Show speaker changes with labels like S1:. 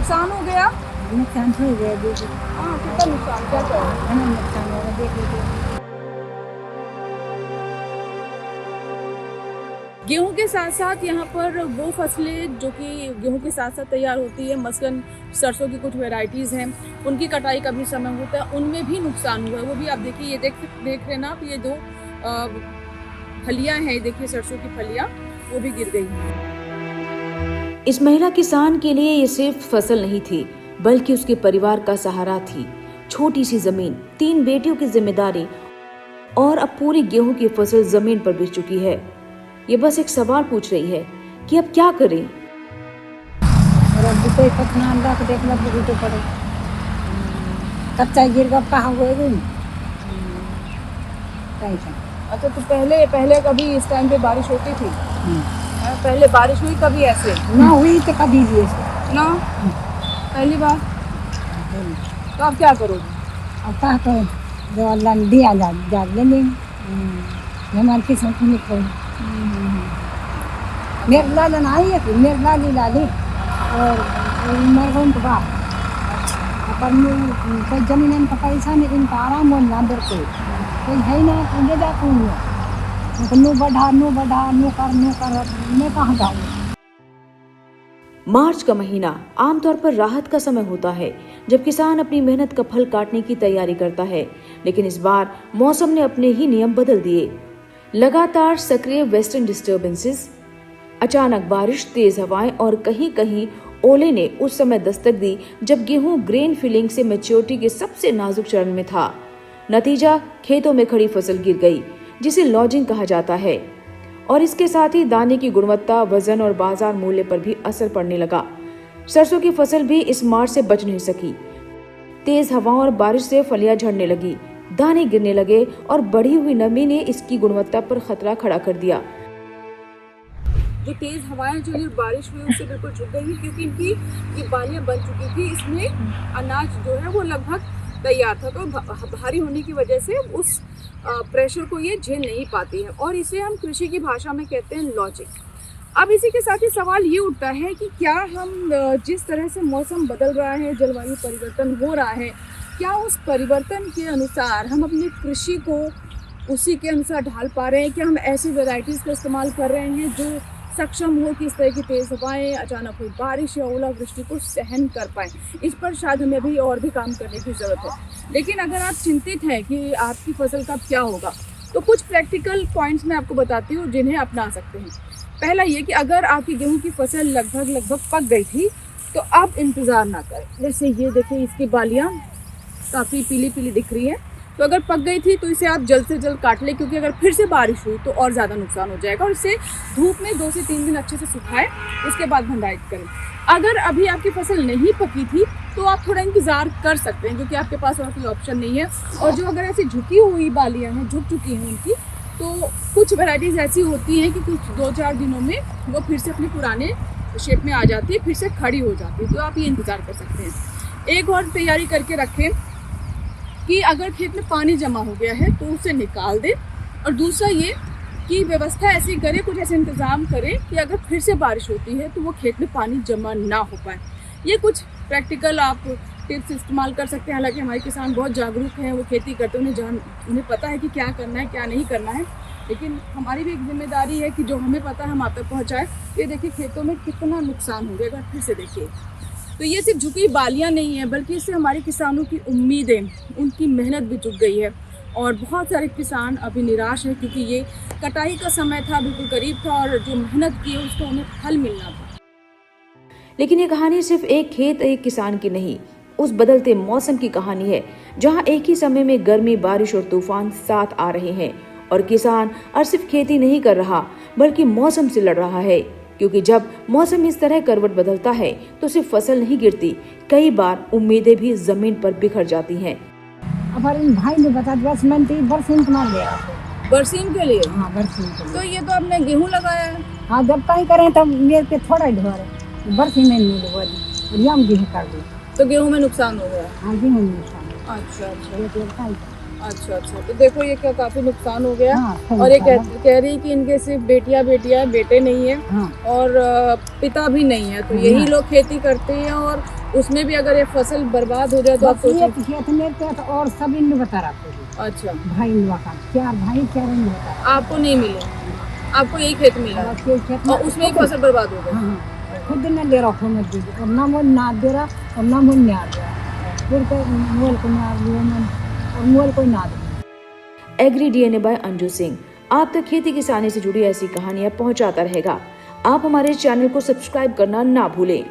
S1: नुकसान हो गया?
S2: नुकसान हो गया दीदी।
S1: हाँ, कितना नुकसान, क्या करें?
S2: है ना, नुकसान हो गया, देख लीजिए।
S1: गेहूं के साथ साथ यहाँ पर वो फसलें जो कि गेहूं के साथ साथ तैयार होती है, मसलन सरसों की कुछ वैरायटीज़ हैं, उनकी कटाई का भी समय होता है, उनमें भी नुकसान हुआ है। वो भी आप देखिए, ये देख रहे हैं ना आप, ये दो फलियां हैं, देखिए सरसों की फलियां, वो भी गिर गई हैं।
S3: इस महिला किसान के लिए ये सिर्फ फसल नहीं थी, बल्कि उसके परिवार का सहारा थी। छोटी सी जमीन, 3 बेटियों की जिम्मेदारी और अब पूरी गेहूं की फसल जमीन पर बिछ चुकी है। ये बस एक सवाल पूछ रही है कि अब क्या करें।
S2: रब्बी कोई पतना अल्लाह को देखना भी तो पड़े। कच्चा गिर गप कहाँ हुए गई कैसा।
S1: अच्छा, तो पहले कभी इस टाइम पे बारिश होती थी? पहले बारिश हुई कभी ऐसे?
S2: ना हुई तो कभी भी ऐसे
S1: ना, पहली बार। तो आप क्या करोगे?
S2: अब कहा तो जो अल्लाह ने दिया जा ले लेंगे। हमारे किस्मत में लिखो। मेरे लालन आई है, मेरे लाली और मर गए उनके बाद। अपन कोई जमीन का पैसा नहीं, इनका आराम हो ना दर कोई है ना, तो ले जा तू नो बढ़ा नो कर मैं कहाँ जाऊँ।
S3: मार्च का महीना आमतौर पर राहत का समय होता है, जब किसान अपनी मेहनत का फल काटने की तैयारी करता है। लेकिन इस बार मौसम ने अपने ही नियम बदल दिए। लगातार सक्रिय वेस्टर्न डिस्टर्बेंसेस, अचानक बारिश, तेज हवाएं और कहीं कहीं ओले ने उस समय दस्तक दी जब गेहूं ग्रेन फिलिंग से मैच्योरिटी के सबसे नाजुक चरण में था। नतीजा, खेतों में खड़ी फसल गिर गई, जिसे लॉजिंग कहा जाता है, और इसके साथ ही दाने की गुणवत्ता, वजन और बाजार मूल्य पर भी असर पड़ने लगा। सरसों की फसल भी इस मार से बच नहीं सकी। तेज हवाओं और बारिश से फलियां झड़ने लगी, दाने गिरने लगे और बढ़ी हुई नमी ने इसकी गुणवत्ता पर खतरा खड़ा कर दिया।
S1: जो तेज हवाएं जो ये बारिश हुई उससे बिल्कुल झुक गई, क्योंकि इनकी ये बालियां बन चुकी थी। इसमें अनाज जो है वो लगभग तैयार था, तो भारी होने की वजह से उस प्रेशर को ये झेल नहीं पाती है, और इसे हम कृषि की भाषा में कहते हैं लॉजिक। अब इसी के साथ ही सवाल ये उठता है कि क्या हम जिस तरह से मौसम बदल रहा है, जलवायु परिवर्तन हो रहा है, क्या उस परिवर्तन के अनुसार हम अपनी कृषि को उसी के अनुसार ढाल पा रहे हैं? क्या हम ऐसी वैरायटीज़ का इस्तेमाल कर रहे हैं जो सक्षम हो कि इस तरह की तेज़ हवाएं, अचानक हुई बारिश या ओलावृष्टि को सहन कर पाएँ? इस पर शायद हमें अभी और भी काम करने की ज़रूरत है। लेकिन अगर आप चिंतित हैं कि आपकी फसल का क्या होगा, तो कुछ प्रैक्टिकल पॉइंट्स मैं आपको बताती हूँ जिन्हें अपना सकते हैं। पहला ये कि अगर आपकी गेहूँ की फसल लगभग पक गई थी, तो अब इंतज़ार ना करें। जैसे ये देखिए, इसकी बालियाँ काफ़ी पीली दिख रही हैं, तो अगर पक गई थी तो इसे आप जल्द से जल्द काट लें, क्योंकि अगर फिर से बारिश हुई तो और ज़्यादा नुकसान हो जाएगा। और इसे धूप में 2 से 3 दिन अच्छे से सुखाएं, उसके बाद भंडारित करें। अगर अभी आपकी फसल नहीं पकी थी तो आप थोड़ा इंतज़ार कर सकते हैं, क्योंकि आपके पास और कोई ऑप्शन नहीं है। और जो अगर ऐसी झुकी हुई बालियाँ हैं, झुक चुकी हैं उनकी, तो कुछ वैराइटीज़ ऐसी होती हैं कि कुछ 2-4 दिनों में वो फिर से अपने पुराने शेप में आ जाती है, फिर से खड़ी हो जाती है, तो आप ये इंतज़ार कर सकते हैं। एक और तैयारी करके रखें कि अगर खेत में पानी जमा हो गया है तो उसे निकाल दें, और दूसरा ये कि व्यवस्था ऐसी करें, कुछ ऐसे इंतज़ाम करें कि अगर फिर से बारिश होती है तो वो खेत में पानी जमा ना हो पाए। ये कुछ प्रैक्टिकल आप टिप्स इस्तेमाल कर सकते हैं। हालांकि हमारे किसान बहुत जागरूक हैं, वो खेती करते हैं, उन्हें पता है कि क्या करना है क्या नहीं करना है, लेकिन हमारी भी एक जिम्मेदारी है कि जो हमें पता है हम आप तक पहुँचाएँ। ये देखिए खेतों में कितना नुकसान हो गया, अगर फिर से देखिए। तो ये सिर्फ झुकी बालियां नहीं हैं, बल्कि इससे हमारे किसानों की उम्मीदें, उनकी मेहनत भी झुक गई है, और बहुत सारे किसान अभी निराश हैं, क्योंकि ये कटाई का समय था, बिल्कुल करीब था, और जो मेहनत की है उसका उन्हें फल मिलना था।
S3: लेकिन ये कहानी सिर्फ एक खेत, एक किसान की नहीं, उस बदलते मौसम की कहानी है, जहां एक ही समय में गर्मी, बारिश और तूफान साथ आ रहे हैं, और किसान और सिर्फ खेती नहीं कर रहा, बल्कि मौसम से लड़ रहा है। क्योंकि जब मौसम इस तरह करवट बदलता है तो सिर्फ फसल नहीं गिरती, कई बार उम्मीदें भी जमीन पर बिखर जाती हैं।
S2: अब इन भाई ने बता दिया, सीमेंट बरसीन मार लिया।
S1: बरसीन के लिए?
S2: हाँ, बरसीन के लिए।
S1: तो ये तो आपने गेहूं लगाया है।
S2: हाँ, जब कहीं करें तब मेरे पे थोड़ा ही ढोर है, बरसीन नहीं मिली बोली, और यम गेहूँ कर दी,
S1: तो गेहूं में नुकसान हो गया?
S2: हाँ, गेहूँ में नुकसान।
S1: अच्छा।
S2: ये तो
S1: अच्छा अच्छा, तो देखो ये क्या काफी नुकसान हो गया।
S2: हाँ, सही
S1: और ये
S2: कहा।
S1: कह रही कि इनके सिर्फ बेटियां बेटियां हैं, बेटे नहीं है।
S2: हाँ
S1: और पिता भी नहीं है, तो
S2: हाँ,
S1: यही
S2: हाँ।
S1: लोग खेती करते हैं। और उसमें भी अगर ये फसल बर्बाद हो जाए तो आप
S2: बस
S1: सोचिए।
S2: एक खेत में तो और सब इन बता रखो
S1: अच्छा,
S2: भाई लोग का 4 भाई 4 इन बता
S1: आपको नहीं मिले, आपको यही खेत मिला है
S2: बस ये खेत में
S1: और उसमें ही फसल बर्बाद हो गई।
S2: हाँ खुद न ले रखो मत दीजिए और ना मोल ना दे रहा और ना मोल ना दे रहा फिर तो मोल को ना दिए मन और मोल को ना दे।
S3: एग्री DNA बाय अंजू सिंह आप तक खेती किसानी से जुड़ी ऐसी कहानियां पहुंचाता रहेगा। आप हमारे चैनल को सब्सक्राइब करना ना भूलें।